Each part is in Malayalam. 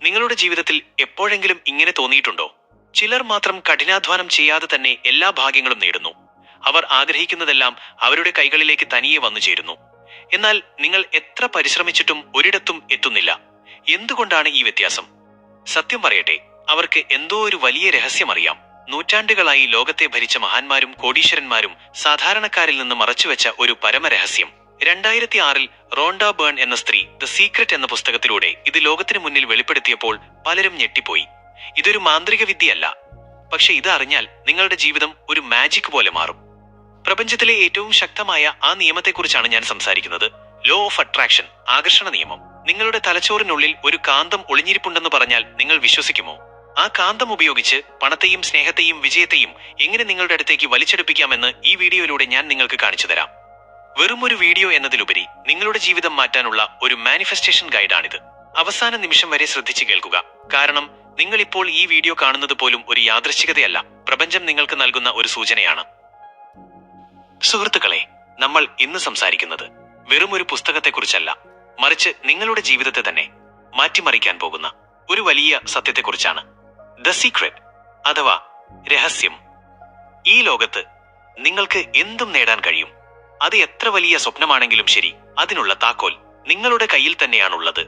നിങ്ങളുടെ ജീവിതത്തിൽ എപ്പോഴെങ്കിലും ഇങ്ങനെ തോന്നിയിട്ടുണ്ടോ? ചിലർ മാത്രം കഠിനാധ്വാനം ചെയ്യാതെ തന്നെ എല്ലാ ഭാഗ്യങ്ങളും നേടുന്നു. അവർ ആഗ്രഹിക്കുന്നതെല്ലാം അവരുടെ കൈകളിലേക്ക് തനിയെ വന്നു ചേരുന്നു. എന്നാൽ നിങ്ങൾ എത്ര പരിശ്രമിച്ചിട്ടും ഒരിടത്തും എത്തുന്നില്ല. എന്തുകൊണ്ടാണ് ഈ വ്യത്യാസം? സത്യം പറയട്ടെ, അവർക്ക് എന്തോ ഒരു വലിയ രഹസ്യമറിയാം. നൂറ്റാണ്ടുകളായി ലോകത്തെ ഭരിച്ച മഹാന്മാരും കോടീശ്വരന്മാരും സാധാരണക്കാരിൽ നിന്ന് മറച്ചുവെച്ച ഒരു പരമരഹസ്യം. 2006 റോണ്ട ബേൺ എന്ന സ്ത്രീ ദ സീക്രട്ട് എന്ന പുസ്തകത്തിലൂടെ ഇത് ലോകത്തിന് മുന്നിൽ വെളിപ്പെടുത്തിയപ്പോൾ പലരും ഞെട്ടിപ്പോയി. ഇതൊരു മാന്ത്രിക വിദ്യയല്ല, പക്ഷെ ഇത് അറിഞ്ഞാൽ നിങ്ങളുടെ ജീവിതം ഒരു മാജിക് പോലെ മാറും. പ്രപഞ്ചത്തിലെ ഏറ്റവും ശക്തമായ ആ നിയമത്തെക്കുറിച്ചാണ് ഞാൻ സംസാരിക്കുന്നത്. ലോ ഓഫ് അട്രാക്ഷൻ, ആകർഷണ നിയമം. നിങ്ങളുടെ തലച്ചോറിനുള്ളിൽ ഒരു കാന്തം ഒളിഞ്ഞിരിപ്പുണ്ടെന്ന് പറഞ്ഞാൽ നിങ്ങൾ വിശ്വസിക്കുമോ? ആ കാന്തം ഉപയോഗിച്ച് പണത്തെയും സ്നേഹത്തെയും വിജയത്തെയും എങ്ങനെ നിങ്ങളുടെ അടുത്തേക്ക് വലിച്ചെടുപ്പിക്കാമെന്ന് ഈ വീഡിയോയിലൂടെ ഞാൻ നിങ്ങൾക്ക് കാണിച്ചു തരാം. വെറും ഒരു വീഡിയോ എന്നതിലുപരി നിങ്ങളുടെ ജീവിതം മാറ്റാനുള്ള ഒരു മാനിഫെസ്റ്റേഷൻ ഗൈഡാണിത്. അവസാന നിമിഷം വരെ ശ്രദ്ധിച്ചു കേൾക്കുക. കാരണം നിങ്ങൾ ഇപ്പോൾ ഈ വീഡിയോ കാണുന്നത് പോലും ഒരു യാദൃശ്ചികതയല്ല, പ്രപഞ്ചം നിങ്ങൾക്ക് നൽകുന്ന ഒരു സൂചനയാണ്. സുഹൃത്തുക്കളെ, നമ്മൾ ഇന്ന് സംസാരിക്കുന്നത് വെറും ഒരു പുസ്തകത്തെക്കുറിച്ചല്ല, മറിച്ച് നിങ്ങളുടെ ജീവിതത്തെ തന്നെ മാറ്റിമറിക്കാൻ പോകുന്ന ഒരു വലിയ സത്യത്തെക്കുറിച്ചാണ്. ദ സീക്രട്ട് അഥവാ രഹസ്യം. ഈ ലോകത്ത് നിങ്ങൾക്ക് എന്തും നേടാൻ കഴിയും. അത് എത്ര വലിയ സ്വപ്നമാണെങ്കിലും ശരി, അതിനുള്ള താക്കോൽ നിങ്ങളുടെ കയ്യിൽ തന്നെയാണുള്ളത്.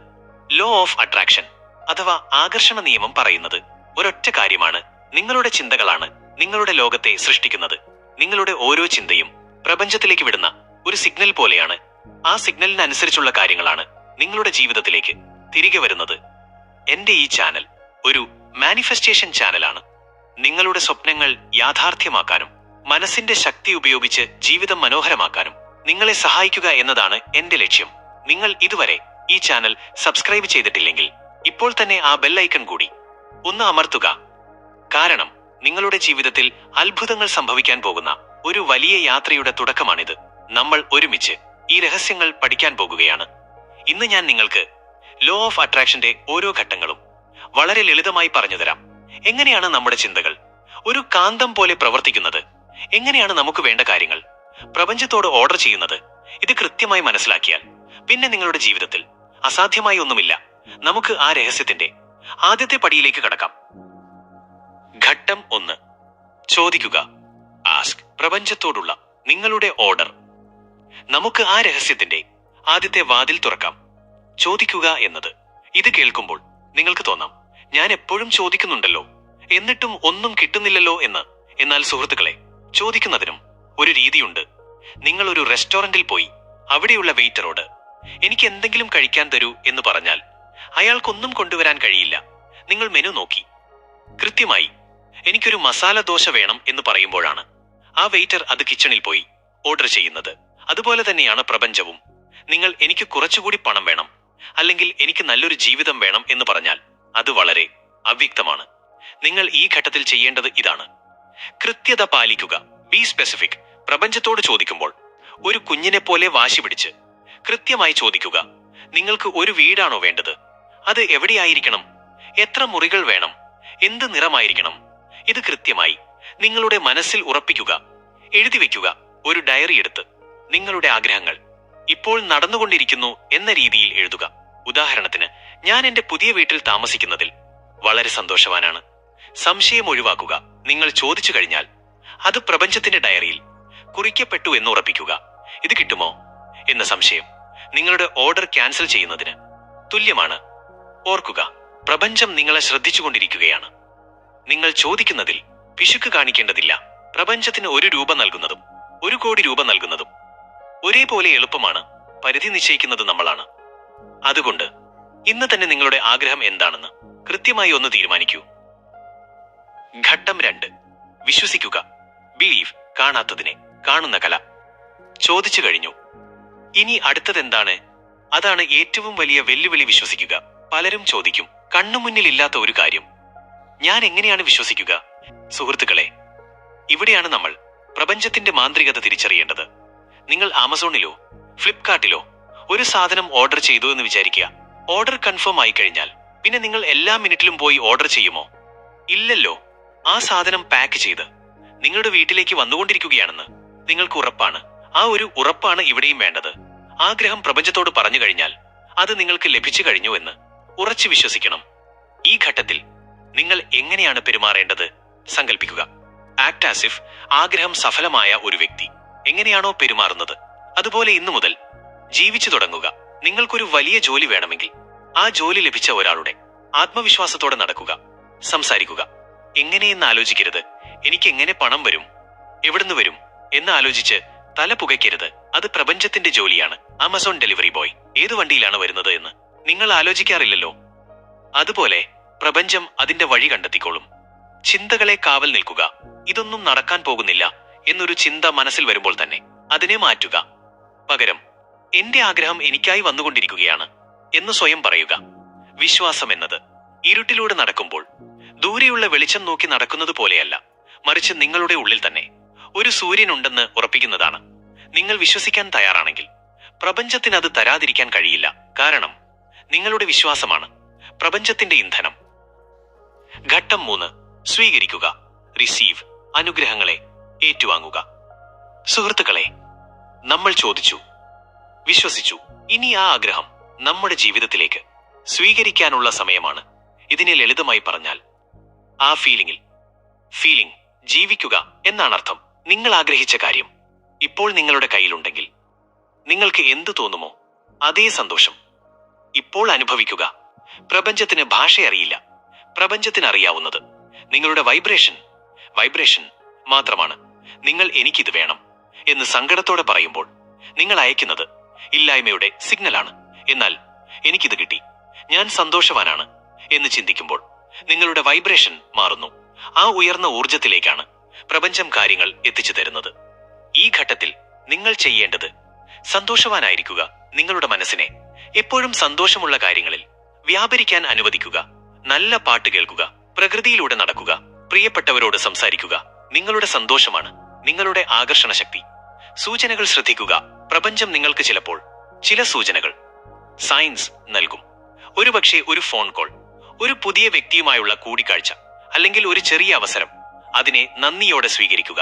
ലോ ഓഫ് അട്രാക്ഷൻ അഥവാ ആകർഷണ നിയമം പറയുന്നത് ഒരൊറ്റ കാര്യമാണ്: നിങ്ങളുടെ ചിന്തകളാണ് നിങ്ങളുടെ ലോകത്തെ സൃഷ്ടിക്കുന്നത്. നിങ്ങളുടെ ഓരോ ചിന്തയും പ്രപഞ്ചത്തിലേക്ക് വിടുന്ന ഒരു സിഗ്നൽ പോലെയാണ്. ആ സിഗ്നലിനനുസരിച്ചുള്ള കാര്യങ്ങളാണ് നിങ്ങളുടെ ജീവിതത്തിലേക്ക് തിരികെ വരുന്നത്. എന്റെ ഈ ചാനൽ ഒരു മാനിഫെസ്റ്റേഷൻ ചാനലാണ്. നിങ്ങളുടെ സ്വപ്നങ്ങൾ യാഥാർത്ഥ്യമാക്കാനും മനസ്സിന്റെ ശക്തി ഉപയോഗിച്ച് ജീവിതം മനോഹരമാക്കാനും നിങ്ങളെ സഹായിക്കുക എന്നതാണ് എന്റെ ലക്ഷ്യം. നിങ്ങൾ ഇതുവരെ ഈ ചാനൽ സബ്സ്ക്രൈബ് ചെയ്തിട്ടില്ലെങ്കിൽ ഇപ്പോൾ തന്നെ ആ ബെൽ ഐക്കൺ കൂടി ഒന്ന് അമർത്തുക. കാരണം നിങ്ങളുടെ ജീവിതത്തിൽ അത്ഭുതങ്ങൾ സംഭവിക്കാൻ പോകുന്ന ഒരു വലിയ യാത്രയുടെ തുടക്കമാണിത്. നമ്മൾ ഒരുമിച്ച് ഈ രഹസ്യങ്ങൾ പഠിക്കാൻ പോകുകയാണ്. ഇന്ന് ഞാൻ നിങ്ങൾക്ക് ലോ ഓഫ് അട്രാക്ഷന്റെ ഓരോ ഘട്ടങ്ങളും വളരെ ലളിതമായി പറഞ്ഞുതരാം. എങ്ങനെയാണ് നമ്മുടെ ചിന്തകൾ ഒരു കാന്തം പോലെ പ്രവർത്തിക്കുന്നത്, എങ്ങനെയാണ് നമുക്ക് വേണ്ട കാര്യങ്ങൾ പ്രപഞ്ചത്തോട് ഓർഡർ ചെയ്യുന്നത്. ഇത് കൃത്യമായി മനസ്സിലാക്കിയാൽ പിന്നെ നിങ്ങളുടെ ജീവിതത്തിൽ അസാധ്യമായി ഒന്നുമില്ല. നമുക്ക് ആ രഹസ്യത്തിന്റെ ആദ്യത്തെ പടിയിലേക്ക് കടക്കാം. ഘട്ടം 1: ചോദിക്കുക. ആസ്ക്. പ്രപഞ്ചത്തോടുള്ള നിങ്ങളുടെ ഓർഡർ. നമുക്ക് ആ രഹസ്യത്തിന്റെ ആദ്യത്തെ വാതിൽ തുറക്കാം. ചോദിക്കുക എന്നത്. ഇത് കേൾക്കുമ്പോൾ നിങ്ങൾക്ക് തോന്നാം, ഞാൻ എപ്പോഴും ചോദിക്കുന്നുണ്ടല്ലോ, എന്നിട്ടും ഒന്നും കിട്ടുന്നില്ലല്ലോ എന്ന്. എന്നാൽ സുഹൃത്തുക്കളെ, ചോദിക്കുന്നതിനും ഒരു രീതിയുണ്ട്. നിങ്ങൾ ഒരു റെസ്റ്റോറന്റിൽ പോയി അവിടെയുള്ള വെയിറ്ററോട് എനിക്ക് എന്തെങ്കിലും കഴിക്കാൻ തരൂ എന്ന് പറഞ്ഞാൽ അയാൾക്കൊന്നും കൊണ്ടുവരാൻ കഴിയില്ല. നിങ്ങൾ മെനു നോക്കി കൃത്യമായി എനിക്കൊരു മസാല ദോശ വേണം എന്ന് പറയുമ്പോഴാണ് ആ വെയിറ്റർ അത് കിച്ചണിൽ പോയി ഓർഡർ ചെയ്യുന്നത്. അതുപോലെ തന്നെയാണ് പ്രപഞ്ചവും. നിങ്ങൾ എനിക്ക് കുറച്ചുകൂടി പണം വേണം, അല്ലെങ്കിൽ എനിക്ക് നല്ലൊരു ജീവിതം വേണം എന്ന് പറഞ്ഞാൽ അത് വളരെ അവ്യക്തമാണ്. നിങ്ങൾ ഈ ഘട്ടത്തിൽ ചെയ്യേണ്ടത് ഇതാണ്: കൃത്യത പാലിക്കുക. B specific. പ്രപഞ്ചത്തോട് ചോദിക്കുമ്പോൾ ഒരു കുഞ്ഞിനെ പോലെ വാശി പിടിച്ച് കൃത്യമായി ചോദിക്കുക. നിങ്ങൾക്ക് ഒരു വീടാണോ വേണ്ടത്? അത് എവിടെയായിരിക്കണം? എത്ര മുറികൾ വേണം? എന്ത് നിറമായിരിക്കണം? ഇത് കൃത്യമായി നിങ്ങളുടെ മനസ്സിൽ ഉറപ്പിക്കുക. എഴുതി വെക്കുക. ഒരു ഡയറി എടുത്ത് നിങ്ങളുടെ ആഗ്രഹങ്ങൾ ഇപ്പോൾ നടന്നുകൊണ്ടിരിക്കുന്നു എന്ന രീതിയിൽ എഴുതുക. ഉദാഹരണത്തിന്, ഞാൻ എന്റെ പുതിയ വീട്ടിൽ താമസിക്കുന്നതിൽ വളരെ സന്തോഷവാനാണ്. സംശയം ഒഴിവാക്കുക. നിങ്ങൾ ചോദിച്ചു കഴിഞ്ഞാൽ അത് പ്രപഞ്ചത്തിന്റെ ഡയറിയിൽ കുറിക്കപ്പെട്ടു എന്ന് ഉറപ്പിക്കുക. ഇത് കിട്ടുമോ എന്ന സംശയം നിങ്ങളുടെ ഓർഡർ ക്യാൻസൽ ചെയ്യുന്നതിന് തുല്യമാണ്. ഓർക്കുക, പ്രപഞ്ചം നിങ്ങളെ ശ്രദ്ധിച്ചുകൊണ്ടിരിക്കുകയാണ്. നിങ്ങൾ ചോദിക്കുന്നതിൽ പിശുക്ക് കാണിക്കേണ്ടതില്ല. പ്രപഞ്ചത്തിന് 1 രൂപ നൽകുന്നതും 1 കോടി രൂപ നൽകുന്നതും ഒരേപോലെ എളുപ്പമാണ്. പരിധി നിശ്ചയിക്കുന്നത് നമ്മളാണ്. അതുകൊണ്ട് ഇന്ന് തന്നെ നിങ്ങളുടെ ആഗ്രഹം എന്താണെന്ന് കൃത്യമായി ഒന്ന് തീരുമാനിക്കൂ. ഘട്ടം 2: വിശ്വസിക്കുക. ബിലീവ്. കാണാത്തതിനെ കാണുന്ന കല. ചോദിച്ചു കഴിഞ്ഞു. ഇനി അടുത്തതെന്താണ്? അതാണ് ഏറ്റവും വലിയ വെല്ലുവിളി. വിശ്വസിക്കുക. പലരും ചോദിക്കും, കണ്ണുമുന്നിലില്ലാത്ത ഒരു കാര്യം ഞാൻ എങ്ങനെയാണ് വിശ്വസിക്കുക? സുഹൃത്തുക്കളെ, ഇവിടെയാണ് നമ്മൾ പ്രപഞ്ചത്തിന്റെ മാന്ത്രികത തിരിച്ചറിയേണ്ടത്. നിങ്ങൾ ആമസോണിലോ ഫ്ലിപ്കാർട്ടിലോ ഒരു സാധനം ഓർഡർ ചെയ്തു എന്ന് വിചാരിക്കുക. ഓർഡർ കൺഫേം ആയി കഴിഞ്ഞാൽ പിന്നെ നിങ്ങൾ എല്ലാ മിനിറ്റിലും പോയി ഓർഡർ ചെയ്യുമോ? ഇല്ലല്ലോ. ആ സാധനം പാക്ക് ചെയ്ത് നിങ്ങളുടെ വീട്ടിലേക്ക് വന്നുകൊണ്ടിരിക്കുകയാണെന്ന് നിങ്ങൾക്ക് ഉറപ്പാണ്. ആ ഒരു ഉറപ്പാണ് ഇവിടെയും വേണ്ടത്. ആഗ്രഹം പ്രപഞ്ചത്തോട് പറഞ്ഞു കഴിഞ്ഞാൽ അത് നിങ്ങൾക്ക് ലഭിച്ചു കഴിഞ്ഞു എന്ന് ഉറച്ചു വിശ്വസിക്കണം. ഈ ഘട്ടത്തിൽ നിങ്ങൾ എങ്ങനെയാണ് പെരുമാറേണ്ടത് സങ്കല്പിക്കുക. ആക്ട് ആസ് ഇഫ് ആഗ്രഹം സഫലമായ ഒരു വ്യക്തി എങ്ങനെയാണോ പെരുമാറുന്നത് അതുപോലെ ഇന്നു മുതൽ ജീവിച്ചു തുടങ്ങുക. നിങ്ങൾക്കൊരു വലിയ ജോലി വേണമെങ്കിൽ ആ ജോലി ലഭിച്ച ഒരാളുടെ ആത്മവിശ്വാസത്തോടെ നടക്കുക, സംസാരിക്കുക. എങ്ങനെയെന്ന് ആലോചിക്കരുത്. എനിക്ക് എങ്ങനെ പണം വരും, എവിടുന്ന് വരും എന്ന് ആലോചിച്ച് തല പുകയ്ക്കരുത്. അത് പ്രപഞ്ചത്തിന്റെ ജോലിയാണ്. ആമസോൺ ഡെലിവറി ബോയ് ഏതു വണ്ടിയിലാണ് വരുന്നത് എന്ന് നിങ്ങൾ ആലോചിക്കാറില്ലല്ലോ. അതുപോലെ പ്രപഞ്ചം അതിന്റെ വഴി കണ്ടെത്തിക്കോളും. ചിന്തകളെ കാവൽ നിൽക്കുക. ഇതൊന്നും നടക്കാൻ പോകുന്നില്ല എന്നൊരു ചിന്ത മനസ്സിൽ വരുമ്പോൾ തന്നെ അതിനെ മാറ്റുക. പകരം എന്റെ ആഗ്രഹം എനിക്കായി വന്നുകൊണ്ടിരിക്കുകയാണ് എന്ന് സ്വയം പറയുക. വിശ്വാസം എന്നത് ഇരുട്ടിലൂടെ നടക്കുമ്പോൾ ദൂരെയുള്ള വെളിച്ചം നോക്കി നടക്കുന്നത് പോലെയല്ല, മറിച്ച് നിങ്ങളുടെ ഉള്ളിൽ തന്നെ ഒരു സൂര്യനുണ്ടെന്ന് ഉറപ്പിക്കുന്നതാണ്. നിങ്ങൾ വിശ്വസിക്കാൻ തയ്യാറാണെങ്കിൽ പ്രപഞ്ചത്തിന് അത് തരാതിരിക്കാൻ കഴിയില്ല. കാരണം നിങ്ങളുടെ വിശ്വാസമാണ് പ്രപഞ്ചത്തിന്റെ ഇന്ധനം. ഘട്ടം 3. സ്വീകരിക്കുക. റിസീവ്. അനുഗ്രഹങ്ങളെ ഏറ്റുവാങ്ങുക. സുഹൃത്തുക്കളെ, നമ്മൾ ചോദിച്ചു, വിശ്വസിച്ചു. ഇനി ആ ആഗ്രഹം നമ്മുടെ ജീവിതത്തിലേക്ക് സ്വീകരിക്കാനുള്ള സമയമാണ്. ഇതിനെ ലളിതമായി പറഞ്ഞാൽ ആ ഫീലിംഗ് ജീവിക്കുക എന്നാണ് അർത്ഥം. നിങ്ങൾ ആഗ്രഹിച്ച കാര്യം ഇപ്പോൾ നിങ്ങളുടെ കയ്യിലുണ്ടെങ്കിൽ നിങ്ങൾക്ക് എന്തു തോന്നുമോ അതേ സന്തോഷം ഇപ്പോൾ അനുഭവിക്കുക. പ്രപഞ്ചത്തിന് ഭാഷയറിയില്ല. പ്രപഞ്ചത്തിന് അറിയാവുന്നത് നിങ്ങളുടെ വൈബ്രേഷൻ മാത്രമാണ്. നിങ്ങൾ എനിക്കിത് വേണം എന്ന് സങ്കടത്തോടെ പറയുമ്പോൾ നിങ്ങൾ അയക്കുന്നത് ഇല്ലായ്മയുടെ സിഗ്നലാണ്. എന്നാൽ എനിക്കിത് കിട്ടി, ഞാൻ സന്തോഷവാനാണ് എന്ന് ചിന്തിക്കുമ്പോൾ നിങ്ങളുടെ വൈബ്രേഷൻ മാറുന്നു. ആ ഉയർന്ന ഊർജത്തിലേക്കാണ് പ്രപഞ്ചം കാര്യങ്ങൾ എത്തിച്ചു തരുന്നത്. ഈ ഘട്ടത്തിൽ നിങ്ങൾ ചെയ്യേണ്ടത് സന്തോഷവാനായിരിക്കുക. നിങ്ങളുടെ മനസ്സിനെ എപ്പോഴും സന്തോഷമുള്ള കാര്യങ്ങളിൽ വ്യാപരിക്കാൻ അനുവദിക്കുക. നല്ല പാട്ട് കേൾക്കുക, പ്രകൃതിയിലൂടെ നടക്കുക, പ്രിയപ്പെട്ടവരോട് സംസാരിക്കുക. നിങ്ങളുടെ സന്തോഷമാണ് നിങ്ങളുടെ ആകർഷണ ശക്തി. സൂചനകൾ ശ്രദ്ധിക്കുക. പ്രപഞ്ചം നിങ്ങൾക്ക് ചിലപ്പോൾ ചില സൂചനകൾ, സൈൻസ് നൽകും. ഒരുപക്ഷെ ഒരു ഫോൺ കോൾ, ഒരു പുതിയ വ്യക്തിയുമായുള്ള കൂടിക്കാഴ്ച, അല്ലെങ്കിൽ ഒരു ചെറിയ അവസരം. അതിനെ നന്ദിയോടെ സ്വീകരിക്കുക.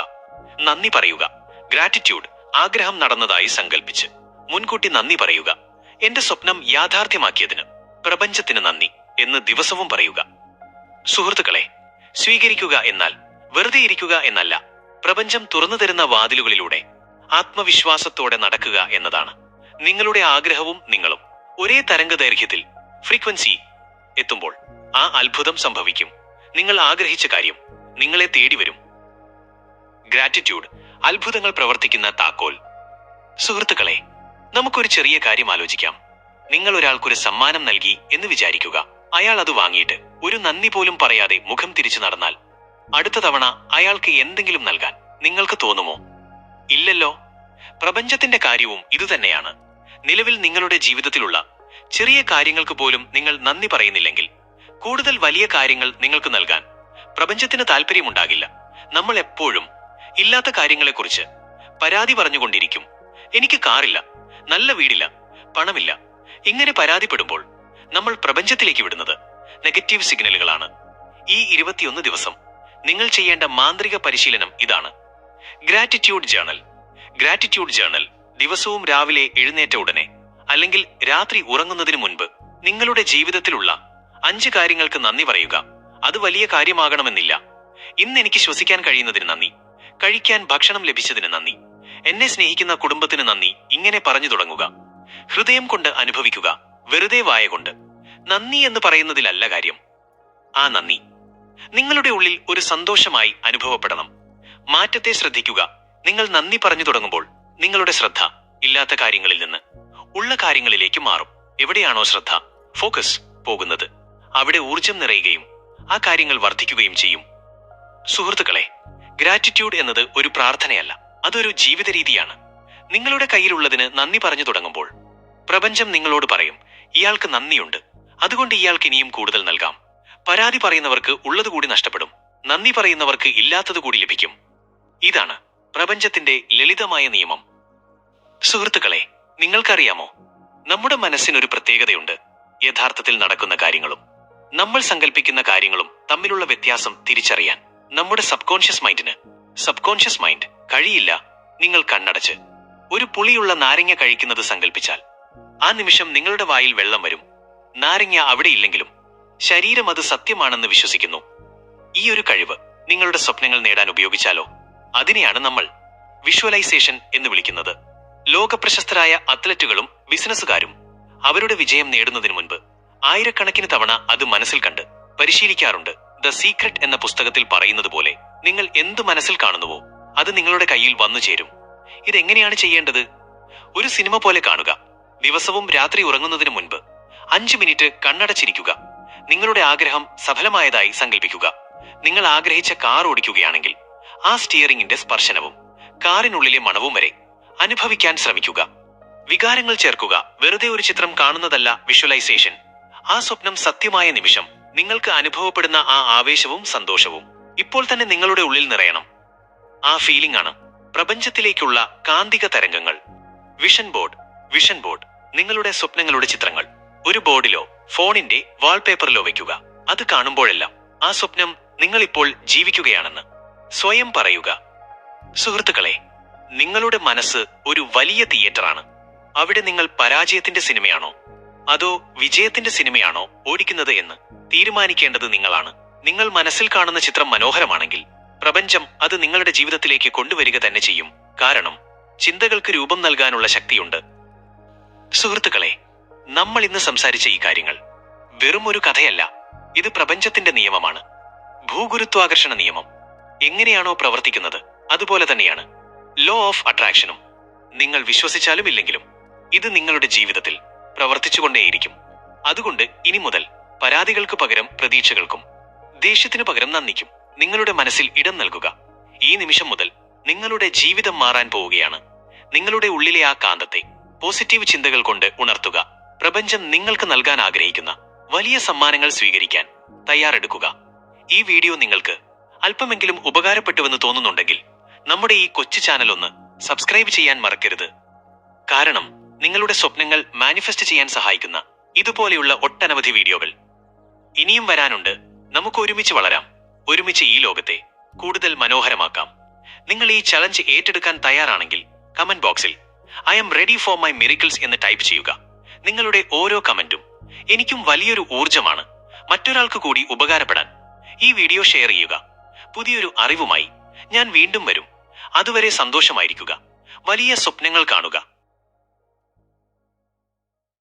നന്ദി പറയുക. ഗ്രാറ്റിറ്റ്യൂഡ്. ആഗ്രഹം നടന്നതായി സങ്കല്പിച്ച് മുൻകൂട്ടി നന്ദി പറയുക. എന്റെ സ്വപ്നം യാഥാർത്ഥ്യമാക്കിയതിന് പ്രപഞ്ചത്തിന് നന്ദി എന്ന് ദിവസവും പറയുക. സുഹൃത്തുക്കളെ, സ്വീകരിക്കുക എന്നാൽ വെറുതെ ഇരിക്കുക എന്നല്ല. പ്രപഞ്ചം തുറന്നു തരുന്ന വാതിലുകളിലൂടെ ആത്മവിശ്വാസത്തോടെ നടക്കുക എന്നതാണ്. നിങ്ങളുടെ ആഗ്രഹവും നിങ്ങളും ഒരേ തരംഗദൈർഘ്യത്തിൽ, ഫ്രീക്വൻസി എത്തുമ്പോൾ ആ അത്ഭുതം സംഭവിക്കും. നിങ്ങൾ ആഗ്രഹിച്ച കാര്യം നിങ്ങളെ തേടി വരും. ഗ്രാറ്റിറ്റ്യൂഡ്. അത്ഭുതങ്ങൾ പ്രവർത്തിക്കുന്ന താക്കോൽ. സുഹൃത്തുക്കളെ, നമുക്കൊരു ചെറിയ കാര്യം ആലോചിക്കാം. നിങ്ങൾ ഒരാൾക്കൊരു സമ്മാനം നൽകി എന്ന് വിചാരിക്കുക. അയാൾ അത് വാങ്ങിയിട്ട് ഒരു നന്ദി പോലും പറയാതെ മുഖം തിരിച്ചു നടന്നാൽ അടുത്ത തവണ അയാൾക്ക് എന്തെങ്കിലും നൽകാൻ നിങ്ങൾക്ക് തോന്നുമോ? ഇല്ലല്ലോ. പ്രപഞ്ചത്തിന്റെ കാര്യവും ഇതുതന്നെയാണ്. നിലവിൽ നിങ്ങളുടെ ജീവിതത്തിലുള്ള ചെറിയ കാര്യങ്ങൾക്ക് പോലും നിങ്ങൾ നന്ദി പറയുന്നില്ലെങ്കിൽ കൂടുതൽ വലിയ കാര്യങ്ങൾ നിങ്ങൾക്ക് നൽകാൻ പ്രപഞ്ചത്തിന് താല്പര്യമുണ്ടാകില്ല. നമ്മൾ എപ്പോഴും ഇല്ലാത്ത കാര്യങ്ങളെക്കുറിച്ച് പരാതി പറഞ്ഞുകൊണ്ടിരിക്കും. എനിക്ക് കാറില്ല, നല്ല വീടില്ല, പണമില്ല. ഇങ്ങനെ പരാതിപ്പെടുമ്പോൾ നമ്മൾ പ്രപഞ്ചത്തിലേക്ക് വിടുന്നത് നെഗറ്റീവ് സിഗ്നലുകളാണ്. ഈ 21 ദിവസം നിങ്ങൾ ചെയ്യേണ്ട മാന്ത്രിക പരിശീലനം ഇതാണ്. Gratitude journal. ദിവസവും രാവിലെ എഴുന്നേറ്റ ഉടനെ അല്ലെങ്കിൽ രാത്രി ഉറങ്ങുന്നതിന് മുൻപ് നിങ്ങളുടെ ജീവിതത്തിലുള്ള 5 കാര്യങ്ങൾക്ക് നന്ദി പറയുക. അത് വലിയ കാര്യമാകണമെന്നില്ല. ഇന്ന് എനിക്ക് ശ്വസിക്കാൻ കഴിയുന്നതിന് നന്ദി, കഴിക്കാൻ ഭക്ഷണം ലഭിച്ചതിന് നന്ദി, എന്നെ സ്നേഹിക്കുന്ന കുടുംബത്തിന് നന്ദി. ഇങ്ങനെ പറഞ്ഞു തുടങ്ങുക. ഹൃദയം കൊണ്ട് അനുഭവിക്കുക, വെറുതെ വായ കൊണ്ട്. നന്ദി എന്ന് പറയുന്നതിലല്ല കാര്യം. ആ നന്ദി നിങ്ങളുടെ ഉള്ളിൽ ഒരു സന്തോഷമായി അനുഭവപ്പെടണം. മാറ്റത്തെ ശ്രദ്ധിക്കുക. നിങ്ങൾ നന്ദി പറഞ്ഞു തുടങ്ങുമ്പോൾ നിങ്ങളുടെ ശ്രദ്ധ ഇല്ലാത്ത കാര്യങ്ങളിൽ നിന്ന് ഉള്ള കാര്യങ്ങളിലേക്ക് മാറും. എവിടെയാണോ ശ്രദ്ധ, ഫോക്കസ് പോകുന്നത്, അവിടെ ഊർജം നിറയുകയും ആ കാര്യങ്ങൾ വർദ്ധിക്കുകയും ചെയ്യും. സുഹൃത്തുക്കളെ, ഗ്രാറ്റിറ്റ്യൂഡ് എന്നത് ഒരു പ്രാർത്ഥനയല്ല, അതൊരു ജീവിത രീതിയാണ്. നിങ്ങളുടെ കയ്യിലുള്ളതിന് നന്ദി പറഞ്ഞു തുടങ്ങുമ്പോൾ പ്രപഞ്ചം നിങ്ങളോട് പറയും, ഇയാൾക്ക് നന്ദിയുണ്ട്, അതുകൊണ്ട് ഇയാൾക്ക് ഇനിയും കൂടുതൽ നൽകാം. പരാതി പറയുന്നവർക്ക് ഉള്ളതുകൂടി നഷ്ടപ്പെടും, നന്ദി പറയുന്നവർക്ക് ഇല്ലാത്തത് കൂടി ലഭിക്കും. ഇതാണ് പ്രപഞ്ചത്തിന്റെ ലളിതമായ നിയമം. സുഹൃത്തുക്കളെ, നിങ്ങൾക്കറിയാമോ, നമ്മുടെ മനസ്സിനൊരു പ്രത്യേകതയുണ്ട്. യഥാർത്ഥത്തിൽ നടക്കുന്ന കാര്യങ്ങളും നമ്മൾ സങ്കല്പിക്കുന്ന കാര്യങ്ങളും തമ്മിലുള്ള വ്യത്യാസം തിരിച്ചറിയാൻ നമ്മുടെ സബ്കോൺഷ്യസ് മൈൻഡ് കഴിയില്ല. നിങ്ങൾ കണ്ണടച്ച് ഒരു പുളിയുള്ള നാരങ്ങ കഴിക്കുന്നത് സങ്കല്പിച്ചാൽ ആ നിമിഷം നിങ്ങളുടെ വായിൽ വെള്ളം വരും. നാരങ്ങ അവിടെ ഇല്ലെങ്കിലും ശരീരം അത് സത്യമാണെന്ന് വിശ്വസിക്കുന്നു. ഈ ഒരു കഴിവ് നിങ്ങളുടെ സ്വപ്നങ്ങൾ നേടാൻ ഉപയോഗിച്ചാലോ? അതിനെയാണ് നമ്മൾ വിഷ്വലൈസേഷൻ എന്ന് വിളിക്കുന്നത്. ലോകപ്രശസ്തരായ അത്ലറ്റുകളും ബിസിനസ്സുകാരും അവരുടെ വിജയം നേടുന്നതിന് മുൻപ് ആയിരക്കണക്കിന് തവണ അത് മനസ്സിൽ കണ്ട് പരിശീലിക്കാറുണ്ട്. ദ സീക്രട്ട് എന്ന പുസ്തകത്തിൽ പറയുന്നത് പോലെ നിങ്ങൾ എന്ത് മനസ്സിൽ കാണുന്നുവോ അത് നിങ്ങളുടെ കയ്യിൽ വന്നു ചേരും. ഇതെങ്ങനെയാണ് ചെയ്യേണ്ടത്? ഒരു സിനിമ പോലെ കാണുക. ദിവസവും രാത്രി ഉറങ്ങുന്നതിന് മുൻപ് 5 മിനിറ്റ് കണ്ണടച്ചിരിക്കുക. നിങ്ങളുടെ ആഗ്രഹം സഫലമായതായി സങ്കല്പിക്കുക. നിങ്ങൾ ആഗ്രഹിച്ച കാർ ഓടിക്കുകയാണെങ്കിൽ ആ സ്റ്റിയറിംഗിന്റെ സ്പർശനവും കാറിനുള്ളിലെ മണവും വരെ അനുഭവിക്കാൻ ശ്രമിക്കുക. വികാരങ്ങൾ ചേർക്കുക. വെറുതെ ഒരു ചിത്രം കാണുന്നതല്ല വിഷ്വലൈസേഷൻ. ആ സ്വപ്നം സത്യമായ നിമിഷം നിങ്ങൾക്ക് അനുഭവപ്പെടുന്ന ആ ആവേശവും സന്തോഷവും ഇപ്പോൾ തന്നെ നിങ്ങളുടെ ഉള്ളിൽ നിറയണം. ആ ഫീലിംഗ് ആണ് പ്രപഞ്ചത്തിലേക്കുള്ള കാന്തിക തരംഗങ്ങൾ. Vision board. വിഷൻ ബോർഡ് നിങ്ങളുടെ സ്വപ്നങ്ങളുടെ ചിത്രങ്ങൾ ഒരു ബോർഡിലോ ഫോണിന്റെ വാൾപേപ്പറിലോ വയ്ക്കുക. അത് കാണുമ്പോഴെല്ലാം ആ സ്വപ്നം നിങ്ങൾ ഇപ്പോൾ ജീവിക്കുകയാണെന്ന് സ്വയം പറയുക. സുഹൃത്തുക്കളെ, നിങ്ങളുടെ മനസ്സ് ഒരു വലിയ തിയേറ്ററാണ്. അവിടെ നിങ്ങൾ പരാജയത്തിന്റെ സിനിമയാണോ അതോ വിജയത്തിന്റെ സിനിമയാണോ ഓടിക്കുന്നത് എന്ന് തീരുമാനിക്കേണ്ടത് നിങ്ങളാണ്. നിങ്ങൾ മനസ്സിൽ കാണുന്ന ചിത്രം മനോഹരമാണെങ്കിൽ പ്രപഞ്ചം അത് നിങ്ങളുടെ ജീവിതത്തിലേക്ക് കൊണ്ടുവരിക തന്നെ ചെയ്യും. കാരണം ചിന്തകൾക്ക് രൂപം നൽകാനുള്ള ശക്തിയുണ്ട്. സുഹൃത്തുക്കളെ, നമ്മൾ ഇന്ന് സംസാരിച്ച ഈ കാര്യങ്ങൾ വെറും ഒരു കഥയല്ല. ഇത് പ്രപഞ്ചത്തിന്റെ നിയമമാണ്. ഭൂഗുരുത്വാകർഷണ നിയമം എങ്ങനെയാണോ പ്രവർത്തിക്കുന്നത് അതുപോലെ തന്നെയാണ് ലോ ഓഫ് അട്രാക്ഷനും. നിങ്ങൾ വിശ്വസിച്ചാലും ഇല്ലെങ്കിലും ഇത് നിങ്ങളുടെ ജീവിതത്തിൽ പ്രവർത്തിച്ചുകൊണ്ടേയിരിക്കും. അതുകൊണ്ട് ഇനി മുതൽ പരാതികൾക്ക് പകരം പ്രതീക്ഷകൾക്കും ദേഷ്യത്തിനു പകരം നന്ദിക്കും നിങ്ങളുടെ മനസ്സിൽ ഇടം നൽകുക. ഈ നിമിഷം മുതൽ നിങ്ങളുടെ ജീവിതം മാറാൻ പോവുകയാണ്. നിങ്ങളുടെ ഉള്ളിലെ ആ കാന്തത്തെ പോസിറ്റീവ് ചിന്തകൾ കൊണ്ട് ഉണർത്തുക. പ്രപഞ്ചം നിങ്ങൾക്ക് നൽകാൻ ആഗ്രഹിക്കുന്ന വലിയ സമ്മാനങ്ങൾ സ്വീകരിക്കാൻ തയ്യാറെടുക്കുക. ഈ വീഡിയോ നിങ്ങൾക്ക് അല്പമെങ്കിലും ഉപകാരപ്പെട്ടുവെന്ന് തോന്നുന്നുണ്ടെങ്കിൽ നമ്മുടെ ഈ കൊച്ചു ചാനൽ ഒന്ന് സബ്സ്ക്രൈബ് ചെയ്യാൻ മറക്കരുത്. കാരണം നിങ്ങളുടെ സ്വപ്നങ്ങൾ മാനിഫെസ്റ്റ് ചെയ്യാൻ സഹായിക്കുന്ന ഇതുപോലെയുള്ള ഒട്ടനവധി വീഡിയോകൾ ഇനിയും വരാനുണ്ട്. നമുക്ക് ഒരുമിച്ച് വളരാം. ഒരുമിച്ച് ഈ ലോകത്തെ കൂടുതൽ മനോഹരമാക്കാം. നിങ്ങൾ ഈ ചലഞ്ച് ഏറ്റെടുക്കാൻ തയ്യാറാണെങ്കിൽ കമന്റ് ബോക്സിൽ I am ready for my miracles എന്ന് ടൈപ്പ് ചെയ്യുക. നിങ്ങളുടെ ഓരോ കമന്റും എനിക്കും വലിയൊരു ഊർജമാണ്. മറ്റൊരാൾക്ക് കൂടി ഉപകാരപ്പെടാൻ ഈ വീഡിയോ ഷെയർ ചെയ്യുക. പുതിയൊരു അറിവുമായി ഞാൻ വീണ്ടും വരും. അതുവരെ സന്തോഷമായിരിക്കുക. വലിയ സ്വപ്നങ്ങൾ കാണുക.